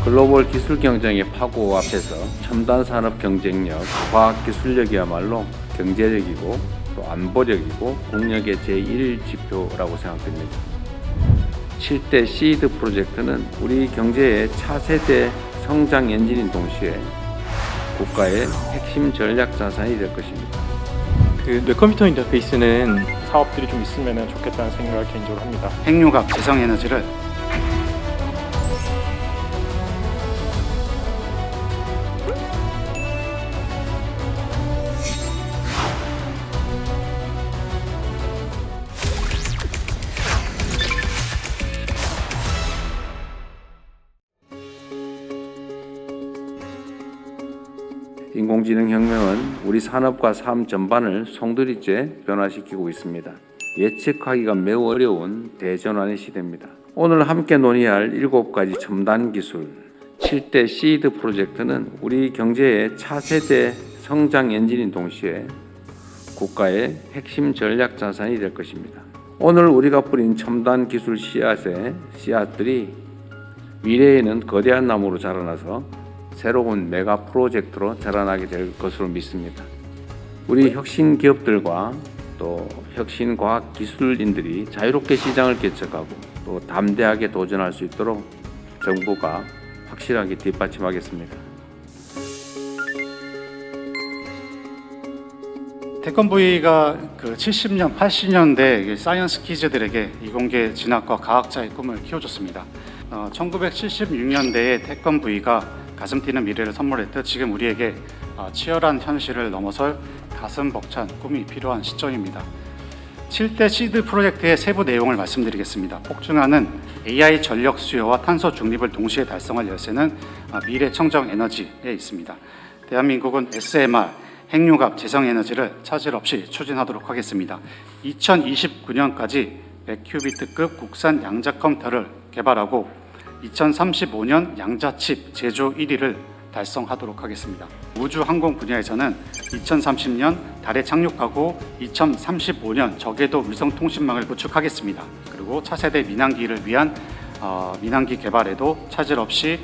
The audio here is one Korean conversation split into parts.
글로벌 기술 경쟁의 파고 앞에서 첨단 산업 경쟁력, 과학 기술력이야말로 경제력이고 또 안보력이고 국력의 제1지표라고 생각됩니다. 7대 시드 프로젝트는 우리 경제의 차세대 성장 엔진인 동시에 국가의 핵심 전략 자산이 될 것입니다. 그 뇌컴퓨터 인터페이스는 사업들이 좀 있으면 좋겠다는 생각을 개인적으로 합니다. 핵융합 재생에너지를 인공지능 혁명은 우리 산업과 삶 전반을 송두리째 변화시키고 있습니다. 예측하기가 매우 어려운 대전환의 시대입니다. 오늘 함께 논의할 7가지 첨단 기술, 7대 시드 프로젝트는 우리 경제의 차세대 성장 엔진인 동시에 국가의 핵심 전략 자산이 될 것입니다. 오늘 우리가 뿌린 첨단 기술 씨앗들이 미래에는 거대한 나무로 자라나서 새로운 메가 프로젝트로 자라나게 될 것으로 믿습니다. 우리 혁신 기업들과 또 혁신 과학 기술인들이 자유롭게 시장을 개척하고 또 담대하게 도전할 수 있도록 정부가 확실하게 뒷받침하겠습니다. 태권브이가 그 70년, 80년대 사이언스 키즈들에게 이공계 진학과 과학자의 꿈을 키워줬습니다. 1976년대에 태권브이가 가슴 뛰는 미래를 선물했듯 지금 우리에게 치열한 현실을 넘어설 가슴 벅찬 꿈이 필요한 시점입니다. 7대 시드 프로젝트의 세부 내용을 말씀드리겠습니다. 폭증하는 AI 전력 수요와 탄소 중립을 동시에 달성할 열쇠는 미래 청정 에너지에 있습니다. 대한민국은 SMR, 핵융합 재생에너지를 차질 없이 추진하도록 하겠습니다. 2029년까지 100큐비트급 국산 양자 컴퓨터를 개발하고 2035년 양자칩 제조 1위를 달성하도록 하겠습니다. 우주 항공 분야에서는 2030년 달에 착륙하고 2035년 저궤도 위성 통신망을 구축하겠습니다. 그리고 차세대 민항기를 위한 민항기 개발에도 차질 없이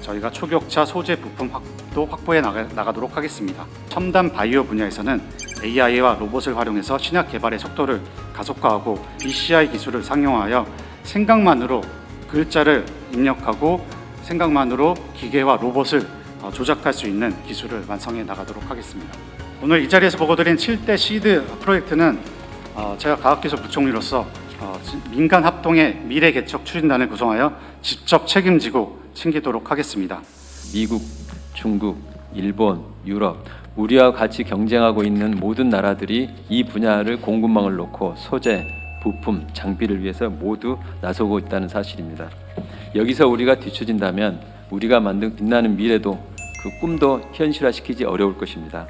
저희가 초격차 소재 부품도 확보해 나가도록 하겠습니다. 첨단 바이오 분야에서는 AI와 로봇을 활용해서 신약 개발의 속도를 가속화하고 BCI 기술을 상용화하여 생각만으로 글자를 입력하고 생각만으로 기계와 로봇을 조작할 수 있는 기술을 완성해 나가도록 하겠습니다. 오늘 이 자리에서 보고드린 7대 시드 프로젝트는 제가 과학기술부총리로서 민간 합동의 미래 개척 추진단을 구성하여 직접 책임지고 챙기도록 하겠습니다. 미국, 중국, 일본, 유럽, 우리와 같이 경쟁하고 있는 모든 나라들이 이 분야를 공급망을 놓고 소재, 부품, 장비를 위해서 모두 나서고 있다는 사실입니다. 여기서 우리가 뒤처진다면 우리가 만든 빛나는 미래도 그 꿈도 현실화시키기 어려울 것입니다.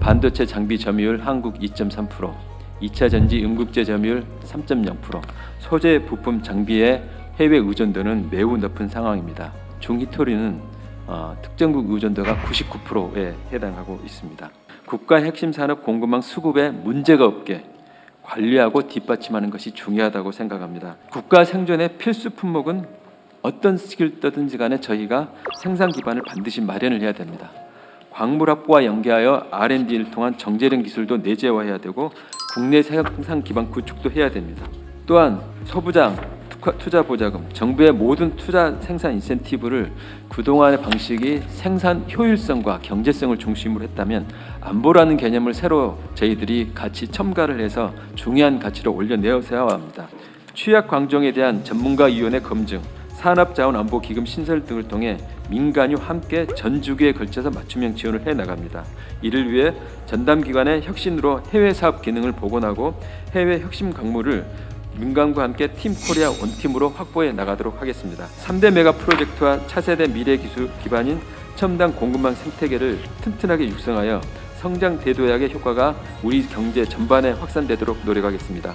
반도체 장비 점유율 한국 2.3%, 2차 전지 응급제 점유율 3.0%, 소재 부품 장비의 해외 의존도는 매우 높은 상황입니다. 중히토리는 특정국 의존도가 99%에 해당하고 있습니다. 국가 핵심 산업 공급망 수급에 문제가 없게 관리하고 뒷받침하는 것이 중요하다고 생각합니다. 국가 생존의 필수 품목은 어떤 스킬더든지 간에 저희가 생산 기반을 반드시 마련을 해야 됩니다. 광물 확보와 연계하여 R&D를 통한 정제력 기술도 내재화해야 되고 국내 생산 기반 구축도 해야 됩니다. 또한 소부장, 투자 보자금, 정부의 모든 투자 생산 인센티브를 그동안의 방식이 생산 효율성과 경제성을 중심으로 했다면 안보라는 개념을 새로 저희들이 같이 첨가를 해서 중요한 가치로 올려내어야 합니다. 취약 광종에 대한 전문가위원회 검증, 산업자원안보기금 신설 등을 통해 민간이 함께 전 주기에 걸쳐서 맞춤형 지원을 해나갑니다. 이를 위해 전담기관의 혁신으로 해외 사업 기능을 복원하고 해외 혁신 강물을 민간과 함께 팀 코리아 원팀으로 확보해 나가도록 하겠습니다. 3대 메가 프로젝트와 차세대 미래 기술 기반인 첨단 공급망 생태계를 튼튼하게 육성하여 성장 대도약의 효과가 우리 경제 전반에 확산되도록 노력하겠습니다.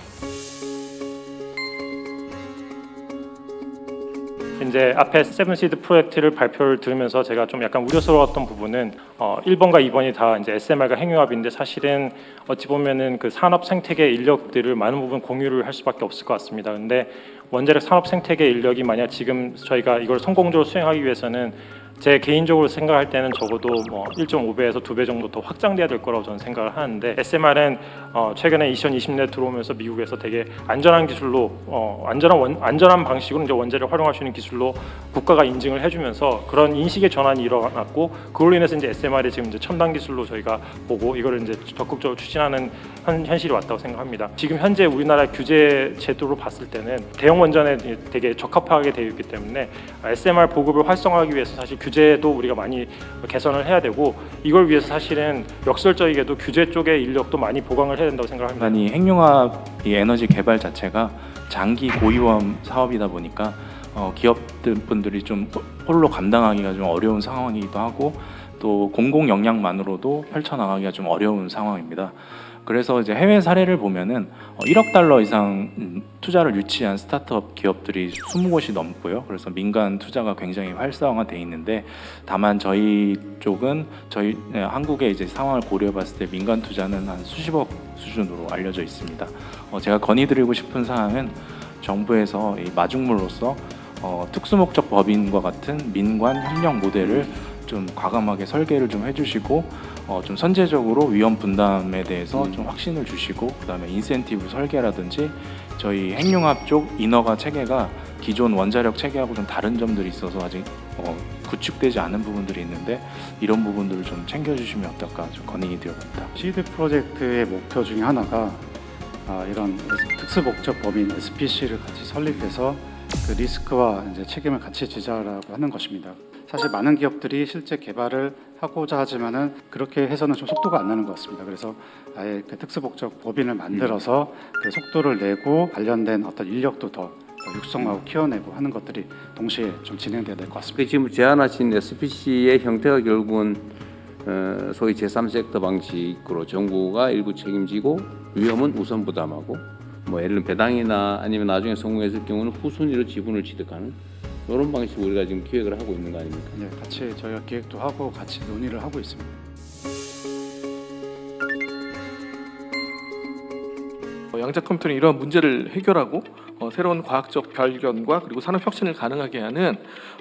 이제 앞에 세븐시드 프로젝트를 발표를 들으면서 제가 좀 약간 우려스러웠던 부분은 1번과 2번이 다 이제 SMR과 핵융합인데 사실은 어찌 보면은 그 산업 생태계 인력들을 많은 부분 공유를 할 수밖에 없을 것 같습니다. 근데 원자력 산업 생태계 인력이 만약 지금 저희가 이걸 성공적으로 수행하기 위해서는 제 개인적으로 생각할 때는 적어도 뭐 1.5배에서 2배 정도 더 확장돼야 될 거라고 저는 생각을 하는데 SMR은 최근에 2020년에 들어오면서 미국에서 되게 안전한 기술로 안전한 방식으로 이제 원자력을 활용할 수 있는 기술로 국가가 인증을 해주면서 그런 인식의 전환이 일어났고 그걸로 인해서 이제 SMR이 지금 이제 첨단 기술로 저희가 보고 이거를 이제 적극적으로 추진하는 현실이 왔다고 생각합니다. 지금 현재 우리나라 규제 제도로 봤을 때는 대형 원전에 되게 적합하게 되어 있기 때문에 SMR 보급을 활성화하기 위해서 사실 규제도 우리가 많이 개선을 해야 되고 이걸 위해서 사실은 역설적이게도 규제 쪽의 인력도 많이 보강을 해야 된다고 생각합니다. 이 핵융합 이 에너지 개발 자체가 장기 고위험 사업이다 보니까 기업들 분들이 좀 홀로 감당하기가 좀 어려운 상황이기도 하고 또 공공 역량만으로도 펼쳐나가기가 좀 어려운 상황입니다. 그래서 이제 해외 사례를 보면은 1억 달러 이상 투자를 유치한 스타트업 기업들이 20곳이 넘고요. 그래서 민간 투자가 굉장히 활성화돼 있는데 다만 저희 쪽은 한국의 이제 상황을 고려해봤을 때 민간 투자는 한 수십억 수준으로 알려져 있습니다. 제가 건의드리고 싶은 사항은 정부에서 이 마중물로서 특수목적 법인과 같은 민관 협력 모델을 좀 과감하게 설계를 좀 해주시고 좀 선제적으로 위험 분담에 대해서 좀 확신을 주시고 그다음에 인센티브 설계라든지 저희 핵융합 쪽 인허가 체계가 기존 원자력 체계하고 좀 다른 점들이 있어서 아직 구축되지 않은 부분들이 있는데 이런 부분들을 좀 챙겨주시면 어떨까 좀 건의드려봅니다. 시드 프로젝트의 목표 중에 하나가 이런 특수목적 법인 SPC를 같이 설립해서 그 리스크와 이제 책임을 같이 지자라고 하는 것입니다. 사실 많은 기업들이 실제 개발을 하고자 하지만은 그렇게 해서는 좀 속도가 안 나는 것 같습니다. 그래서 아예 그 특수목적 법인을 만들어서 그 속도를 내고 관련된 어떤 인력도 더 육성하고 키워내고 하는 것들이 동시에 좀 진행돼야 될 것 같습니다. 지금 제안하신 SPC의 형태가 결국은 소위 제3섹터 방식으로 정부가 일부 책임지고 위험은 우선 부담하고 뭐 예를 들면 배당이나 아니면 나중에 성공했을 경우는 후순위로 지분을 취득하는 이런 방식으로 우리가 지금 기획을 하고 있는 거 아닙니까? 네, 같이 저희가 기획도 하고 같이 논의를 하고 있습니다. 양자 컴퓨터는 이러한 문제를 해결하고 새로운 과학적 발견과 그리고 산업 혁신을 가능하게 하는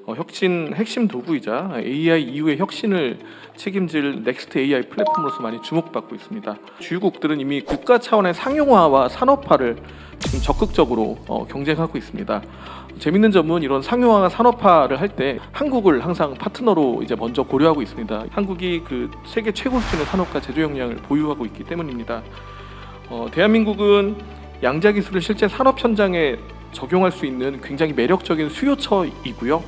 혁신 핵심 도구이자 AI 이후의 혁신을 책임질 넥스트 AI 플랫폼으로서 많이 주목받고 있습니다. 주요국들은 이미 국가 차원의 상용화와 산업화를 지금 적극적으로 경쟁하고 있습니다. 재밌는 점은 이런 상용화와 산업화를 할 때 한국을 항상 파트너로 이제 먼저 고려하고 있습니다. 한국이 그 세계 최고 수준의 산업과 제조 역량을 보유하고 있기 때문입니다. 대한민국은 양자 기술을 실제 산업 현장에 적용할 수 있는 굉장히 매력적인 수요처이고요.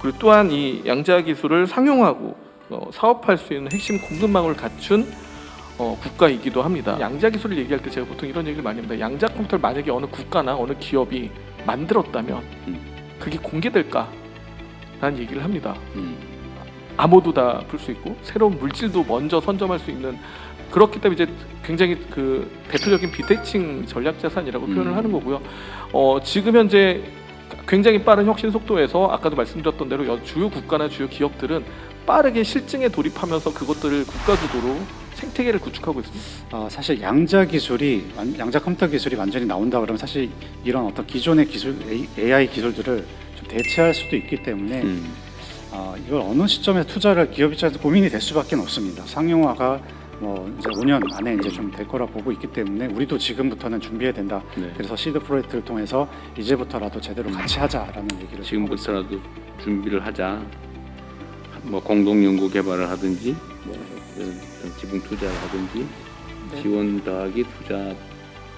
그리고 또한 이 양자 기술을 상용하고 사업할 수 있는 핵심 공급망을 갖춘 국가이기도 합니다. 양자 기술을 얘기할 때 제가 보통 이런 얘기를 많이 합니다. 양자 컴퓨터를 만약에 어느 국가나 어느 기업이 만들었다면 그게 공개될까? 라는 얘기를 합니다. 암호도 다 풀 수 있고 새로운 물질도 먼저 선점할 수 있는 그렇기 때문에 이제 굉장히 그 대표적인 비대칭 전략 자산이라고 표현을 하는 거고요. 지금 현재 굉장히 빠른 혁신 속도에서 아까도 말씀드렸던 대로 주요 국가나 주요 기업들은 빠르게 실증에 돌입하면서 그것들을 국가 주도로 생태계를 구축하고 있습니다. 사실 양자 컴퓨터 기술이 완전히 나온다 그러면 사실 이런 어떤 기존의 기술 AI 기술들을 좀 대체할 수도 있기 때문에 이걸 어느 시점에 투자를 기업 입장에서 고민이 될 수밖에 없습니다. 상용화가 뭐 이제 5년 안에 이제 좀 될 거라 보고 있기 때문에 우리도 지금부터는 준비해야 된다. 네. 그래서 시드 프로젝트를 통해서 이제부터라도 제대로 같이 하자라는 얘기를 지금부터라도 준비를 하자. 뭐 공동 연구 개발을 하든지 뭐 이런 지분 투자를 하든지 지원 더하기 투자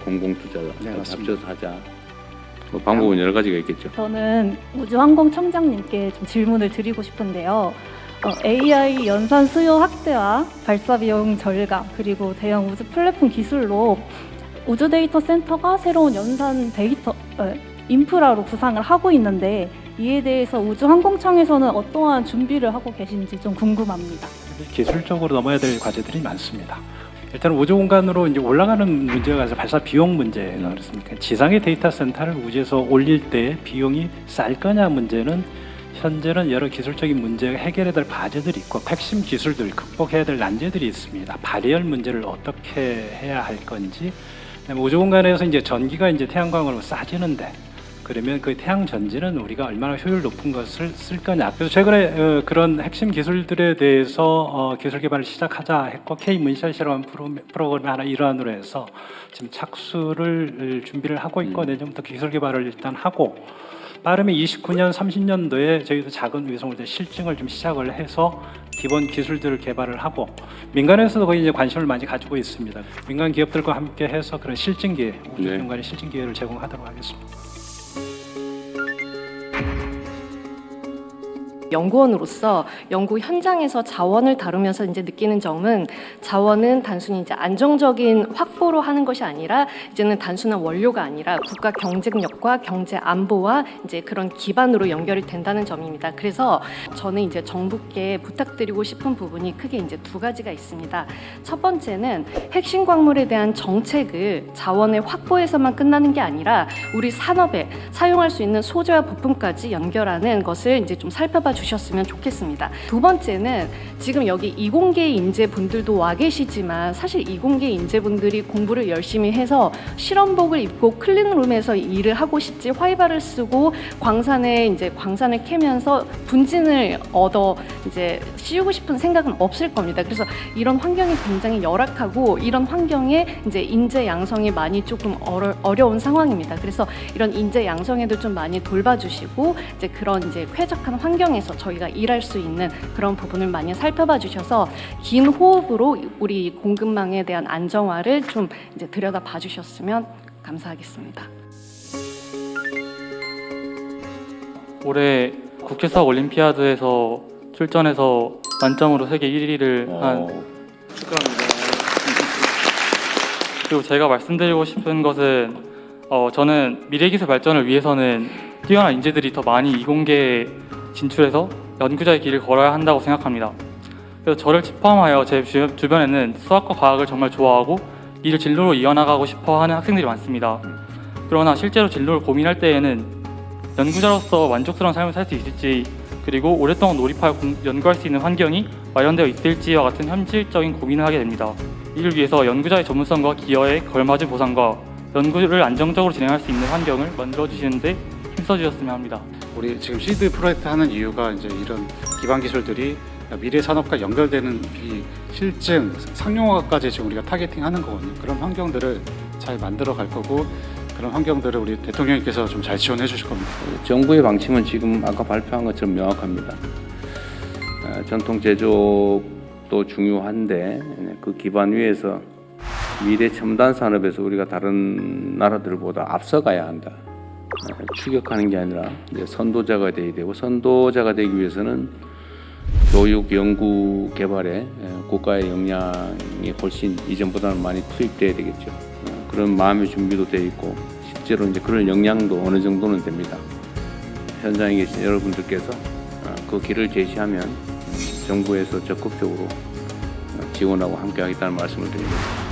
공공 투자를 합쳐서 하자. 뭐 방법은 여러 가지가 있겠죠. 저는 우주항공청장님께 좀 질문을 드리고 싶은데요. AI 연산 수요 확대와 발사 비용 절감 그리고 대형 우주 플랫폼 기술로 우주 데이터 센터가 새로운 연산 데이터 인프라로 구상을 하고 있는데 이에 대해서 우주항공청에서는 어떠한 준비를 하고 계신지 좀 궁금합니다. 기술적으로 넘어야 될 과제들이 많습니다. 일단 우주 공간으로 이제 올라가는 문제가 발사 비용 문제가 그렇습니까? 지상의 데이터 센터를 우주에서 올릴 때 비용이 쌀 거냐 문제는 현재는 여러 기술적인 문제가 해결해야 될 과제들이 있고 핵심 기술들 극복해야 될 난제들이 있습니다. 발열 문제를 어떻게 해야 할 건지, 그다음에 우주 공간에서 이제 전기가 이제 태양광으로 쏴지는데 그러면 그 태양 전지는 우리가 얼마나 효율 높은 것을 쓸 거냐. 그래서 최근에 그런 핵심 기술들에 대해서 기술 개발을 시작하자 했고 K 문샷이라는 프로그램 하나 일환으로 해서 지금 착수를 준비를 하고 있고 내년부터 기술 개발을 일단 하고 빠르면 29년, 30년도에 저희도 작은 위성을 실증을 좀 시작을 해서 기본 기술들을 개발을 하고 민간에서도 거의 이제 관심을 많이 가지고 있습니다. 민간 기업들과 함께 해서 그런 실증 기회, 우주 네. 공간의 실증 기회를 제공하도록 하겠습니다. 연구원으로서 연구 현장에서 자원을 다루면서 이제 느끼는 점은 자원은 단순히 이제 안정적인 확보로 하는 것이 아니라 이제는 단순한 원료가 아니라 국가 경쟁력과 경제 안보와 이제 그런 기반으로 연결이 된다는 점입니다. 그래서 저는 이제 정부께 부탁드리고 싶은 부분이 크게 이제 두 가지가 있습니다. 첫 번째는 핵심 광물에 대한 정책을 자원의 확보에서만 끝나는 게 아니라 우리 산업에 사용할 수 있는 소재와 부품까지 연결하는 것을 이제 좀 살펴봐 주셨으면 좋겠습니다. 두 번째는 지금 여기 이공계 인재분들도 와 계시지만 사실 이공계 인재분들이 공부를 열심히 해서 실험복을 입고 클린룸에서 일을 하고 싶지 화이바를 쓰고 광산에 이제 광산을 캐면서 분진을 얻어 이제 씌우고 싶은 생각은 없을 겁니다. 그래서 이런 환경이 굉장히 열악하고 이런 환경에 이제 인재 양성이 많이 조금 어려운 상황입니다. 그래서 이런 인재 양성에도 좀 많이 돌봐주시고 이제 그런 이제 쾌적한 환경에서 저희가 일할 수 있는 그런 부분을 많이 살펴봐 주셔서 긴 호흡으로 우리 공급망에 대한 안정화를 좀 이제 들여다 봐 주셨으면 감사하겠습니다. 올해 국제사업 올림피아드에서 출전해서 만점으로 세계 1위를 한 축하합니다. 그리고 제가 말씀드리고 싶은 것은 저는 미래기술 발전을 위해서는 뛰어난 인재들이 더 많이 이공계에 진출해서 연구자의 길을 걸어야 한다고 생각합니다. 그래서 저를 포함하여 제 주변에는 수학과 과학을 정말 좋아하고 이를 진로로 이어나가고 싶어하는 학생들이 많습니다. 그러나 실제로 진로를 고민할 때에는 연구자로서 만족스러운 삶을 살 수 있을지 그리고 오랫동안 연구할 수 있는 환경이 마련되어 있을지와 같은 현실적인 고민을 하게 됩니다. 이를 위해서 연구자의 전문성과 기여에 걸맞은 보상과 연구를 안정적으로 진행할 수 있는 환경을 만들어주시는데 힘써주셨으면 합니다. 우리 지금 시드 프로젝트 하는 이유가 이제 이런 기반 기술들이 미래 산업과 연결되는 이 실증, 상용화까지 지금 우리가 타겟팅하는 거거든요. 그런 환경들을 잘 만들어 갈 거고 그런 환경들을 우리 대통령님께서 좀 잘 지원해 주실 겁니다. 정부의 방침은 지금 아까 발표한 것처럼 명확합니다. 전통 제조도 중요한데 그 기반 위에서 미래 첨단 산업에서 우리가 다른 나라들보다 앞서가야 한다. 추격하는 게 아니라 이제 선도자가 되어야 되고 선도자가 되기 위해서는 교육, 연구, 개발에 국가의 역량이 훨씬 이전보다는 많이 투입돼야 되겠죠. 그런 마음의 준비도 되어 있고 실제로 이제 그런 역량도 어느 정도는 됩니다. 현장에 계신 여러분들께서 그 길을 제시하면 정부에서 적극적으로 지원하고 함께하겠다는 말씀을 드립니다.